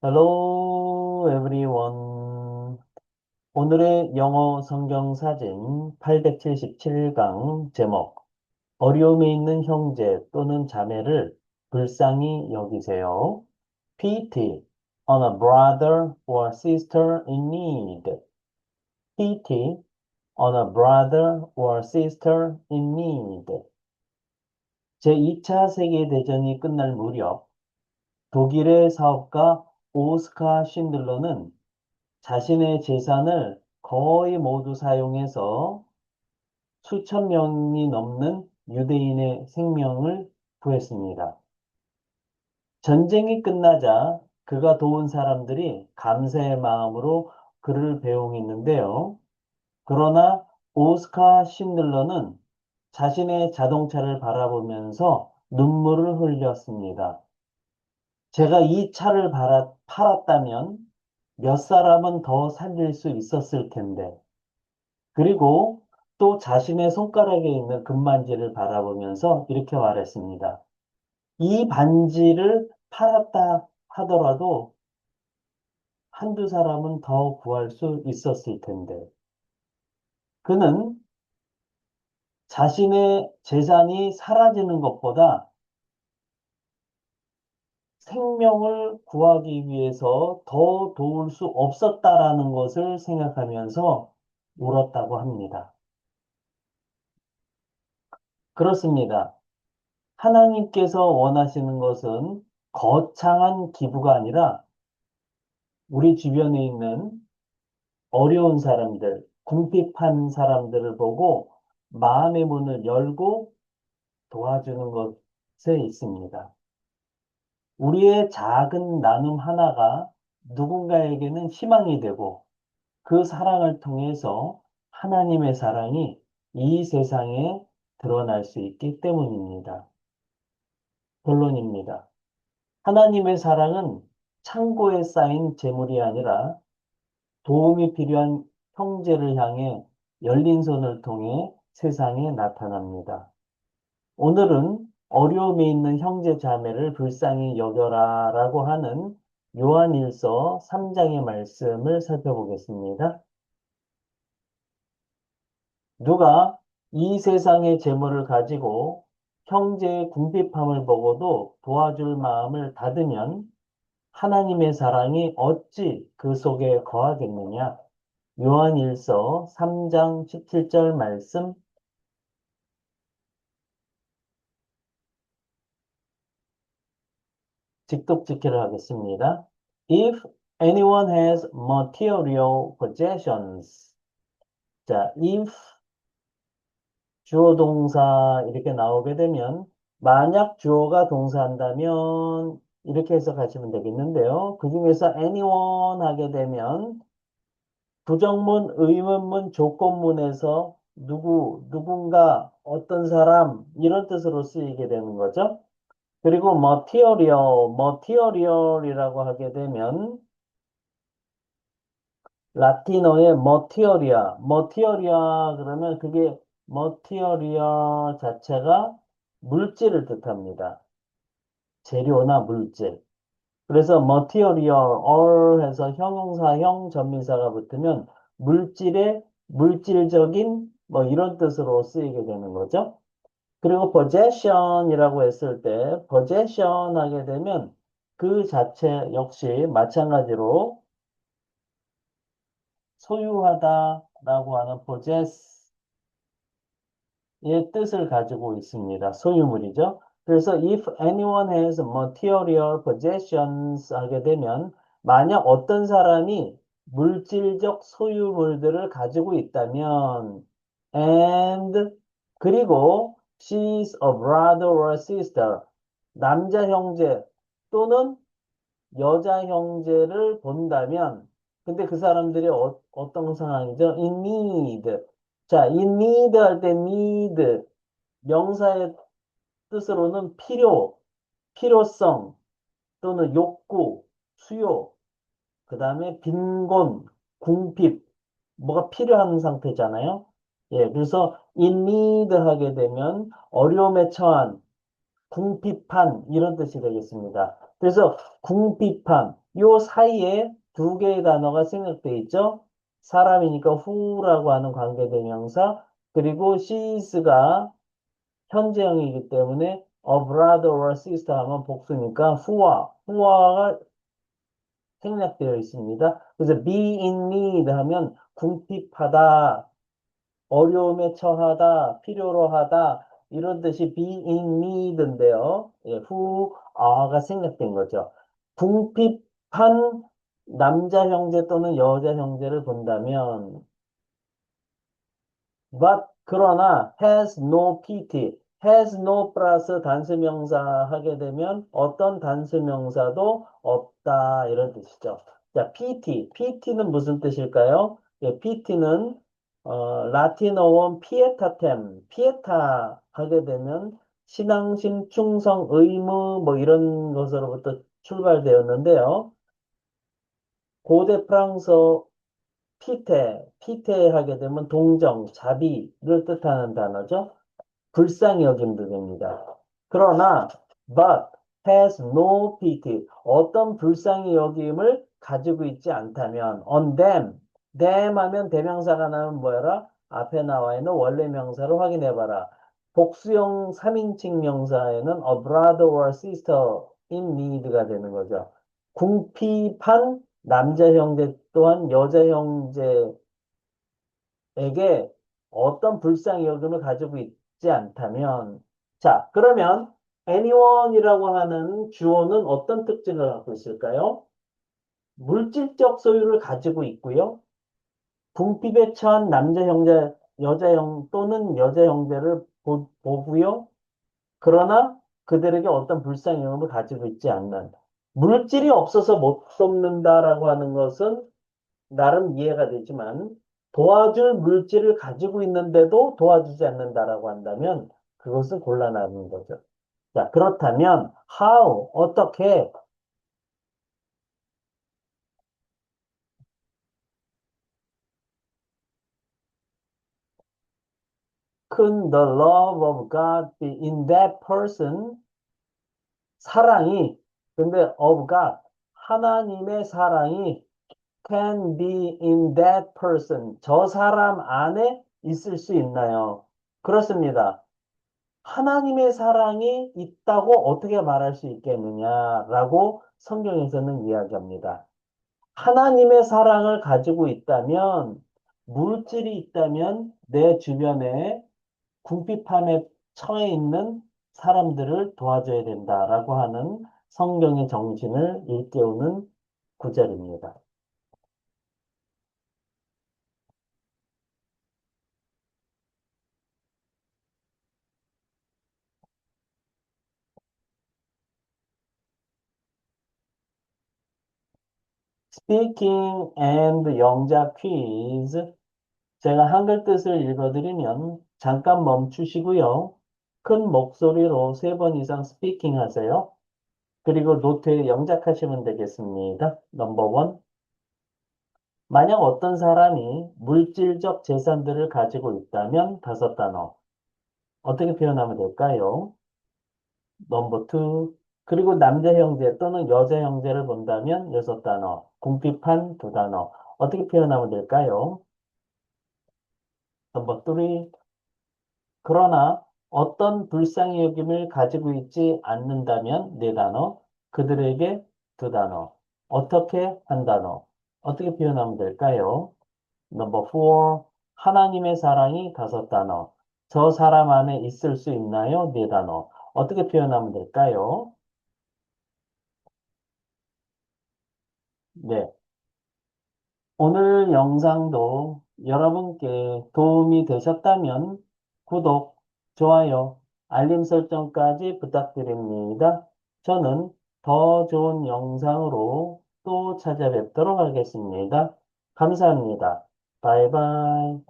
Hello everyone. 오늘의 영어 성경 사진 877강 제목 어려움에 있는 형제 또는 자매를 불쌍히 여기세요. Pity on a brother or sister in need. Pity on a brother or sister in need. 제2차 세계대전이 끝날 무렵 독일의 사업가 오스카 신들러는 자신의 재산을 거의 모두 사용해서 수천 명이 넘는 유대인의 생명을 구했습니다. 전쟁이 끝나자 그가 도운 사람들이 감사의 마음으로 그를 배웅했는데요. 그러나 오스카 신들러는 자신의 자동차를 바라보면서 눈물을 흘렸습니다. 제가 이 차를 팔았다면 몇 사람은 더 살릴 수 있었을 텐데. 그리고 또 자신의 손가락에 있는 금반지를 바라보면서 이렇게 말했습니다. 이 반지를 팔았다 하더라도 한두 사람은 더 구할 수 있었을 텐데. 그는 자신의 재산이 사라지는 것보다 생명을 구하기 위해서 더 도울 수 없었다라는 것을 생각하면서 울었다고 합니다. 그렇습니다. 하나님께서 원하시는 것은 거창한 기부가 아니라 우리 주변에 있는 어려운 사람들, 궁핍한 사람들을 보고 마음의 문을 열고 도와주는 것에 있습니다. 우리의 작은 나눔 하나가 누군가에게는 희망이 되고 그 사랑을 통해서 하나님의 사랑이 이 세상에 드러날 수 있기 때문입니다. 결론입니다. 하나님의 사랑은 창고에 쌓인 재물이 아니라 도움이 필요한 형제를 향해 열린 손을 통해 세상에 나타납니다. 오늘은 어려움에 있는 형제 자매를 불쌍히 여겨라 라고 하는 요한일서 3장의 말씀을 살펴보겠습니다. 누가 이 세상의 재물을 가지고 형제의 궁핍함을 보고도 도와줄 마음을 닫으면 하나님의 사랑이 어찌 그 속에 거하겠느냐? 요한일서 3장 17절 말씀 직독 지키를 하겠습니다. If anyone has material possessions. 자, if 주어 동사 이렇게 나오게 되면 만약 주어가 동사한다면 이렇게 해석하시면 되겠는데요. 그 중에서 anyone 하게 되면 부정문, 의문문, 조건문에서 누군가, 어떤 사람 이런 뜻으로 쓰이게 되는 거죠. 그리고 material이라고 하게 되면 라틴어의 materialia 그러면 그게 material 자체가 물질을 뜻합니다. 재료나 물질. 그래서 material 해서 형용사형 전미사가 붙으면 물질의 물질적인 뭐 이런 뜻으로 쓰이게 되는 거죠. 그리고 possession이라고 했을 때 possession 하게 되면 그 자체 역시 마찬가지로 소유하다라고 하는 possess의 뜻을 가지고 있습니다. 소유물이죠. 그래서 if anyone has material possessions 하게 되면 만약 어떤 사람이 물질적 소유물들을 가지고 있다면 and 그리고 she's a brother or sister 남자 형제 또는 여자 형제를 본다면 근데 그 사람들이 어떤 상황이죠? in need. 자, in need 할 때 need 명사의 뜻으로는 필요성 또는 욕구, 수요, 그 다음에 빈곤, 궁핍, 뭐가 필요한 상태잖아요. 예, 그래서 in need 하게 되면 어려움에 처한 궁핍한 이런 뜻이 되겠습니다. 그래서 궁핍한 요 사이에 두 개의 단어가 생략되어 있죠. 사람이니까 who라고 하는 관계대명사 그리고 she's가 현재형이기 때문에 a brother or sister 하면 복수니까 who가 생략되어 있습니다. 그래서 be in need 하면 궁핍하다, 어려움에 처하다, 필요로 하다 이런 뜻이 be in need인데요. 예, who are가 생략된 거죠. 궁핍한 남자 형제 또는 여자 형제를 본다면 but 그러나 has no pt has no 플러스 단수명사 하게 되면 어떤 단수명사도 없다 이런 뜻이죠. 자, pt는 무슨 뜻일까요? 예, pt는 라틴어 원 피에타 하게 되면 신앙심, 충성, 의무 뭐 이런 것으로부터 출발되었는데요. 고대 프랑스어 피테 하게 되면 동정, 자비를 뜻하는 단어죠. 불쌍히 여김도 됩니다. 그러나 but has no pity 어떤 불쌍히 여김을 가지고 있지 않다면 on them 하면 대명사가 나면 뭐야라? 앞에 나와 있는 원래 명사를 확인해 봐라. 복수형 3인칭 명사에는 a brother or sister in need가 되는 거죠. 궁핍한 남자 형제 또한 여자 형제 에게 어떤 불쌍히 여김을 가지고 있지 않다면, 자, 그러면 anyone이라고 하는 주어는 어떤 특징을 갖고 있을까요? 물질적 소유를 가지고 있고요. 궁핍에 처한 남자 형제, 여자 형 또는 여자 형제를 보고요. 그러나 그들에게 어떤 불쌍히 여김을 가지고 있지 않는 물질이 없어서 못 돕는다라고 하는 것은 나름 이해가 되지만 도와줄 물질을 가지고 있는데도 도와주지 않는다라고 한다면 그것은 곤란한 거죠. 자, 그렇다면 how 어떻게 can the love of God be in that person? 사랑이 근데 of God 하나님의 사랑이 can be in that person 저 사람 안에 있을 수 있나요? 그렇습니다. 하나님의 사랑이 있다고 어떻게 말할 수 있겠느냐라고 성경에서는 이야기합니다. 하나님의 사랑을 가지고 있다면, 물질이 있다면 내 주변에 궁핍함에 처해 있는 사람들을 도와줘야 된다라고 하는 성경의 정신을 일깨우는 구절입니다. Speaking and 영작 퀴즈 제가 한글 뜻을 읽어드리면 잠깐 멈추시고요. 큰 목소리로 3번 이상 스피킹 하세요. 그리고 노트에 영작하시면 되겠습니다. 넘버 원. 만약 어떤 사람이 물질적 재산들을 가지고 있다면 5단어. 어떻게 표현하면 될까요? 넘버 투. 그리고 남자 형제 또는 여자 형제를 본다면 6단어. 궁핍한 2단어. 어떻게 표현하면 될까요? 넘버 쓰리. 그러나 어떤 불쌍히 여김을 가지고 있지 않는다면 4단어, 그들에게 2단어, 어떻게 한 단어, 어떻게 표현하면 될까요? 넘버 4, 하나님의 사랑이 5단어, 저 사람 안에 있을 수 있나요? 4단어, 어떻게 표현하면 될까요? 네. 오늘 영상도 여러분께 도움이 되셨다면 구독, 좋아요, 알림 설정까지 부탁드립니다. 저는 더 좋은 영상으로 또 찾아뵙도록 하겠습니다. 감사합니다. 바이바이.